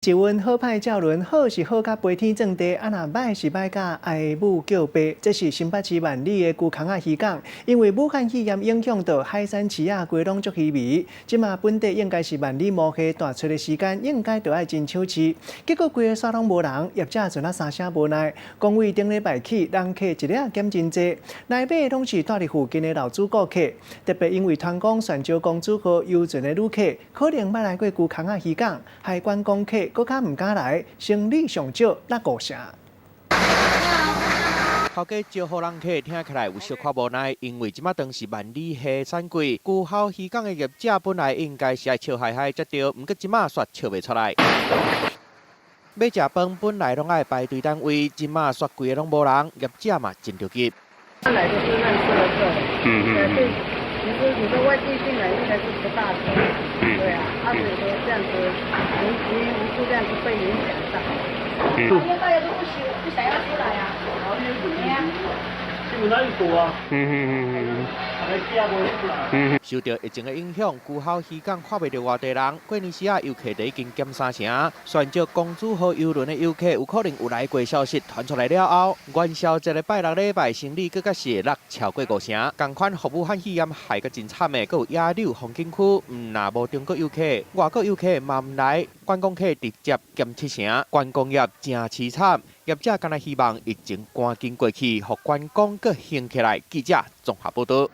一温好歹照轮，好是好甲飞天正地，啊若歹是歹甲爱母叫爸。这是新北市万里的旧空仔渔港，因为武汉肺炎影响到海产市仔规拢足稀微。即马本地应该是万里无虾大出的时间，应该就要真抢市。结果规个沙拢无人，业者阵啊三声无奈，讲为顶礼拜起人客一日减真济，来买拢是住伫附近的老主顾客，特别因为团工选招公主号游船的旅客，可能捌来过旧空仔渔港，海观光客。搁较唔敢来，生理上少6-5成。头家招呼人客，听起来有小可无奈，因为即马当是万里虾产季，旧号渔港的业者本来应该是爱笑嗨嗨才对，毋过即马煞笑袂出来。要食饭本来拢爱排队单位，即马煞规个拢无人，业者嘛真着急。他来就是认识了对。你说外地进来应该是不大车，对啊，所以说这样子无故这样子被影响到。因为大家都不想要出来啊，新闻哪有多啊？受到疫情的影响，旧号渔港看袂到外地人，过年时啊游客就已经减3成。选择公主号游轮的游客有可能有来过消息传出来了后，元宵节的拜六礼拜生理更加是落超过5成。同款服务肺炎害个真惨的，阁有野柳风景区，若无中国游客，外国游客嘛唔来，观光客直接减7成，观光业真凄惨。业者敢若希望疫情赶紧过去，互观光阁兴起来。记者综合报道。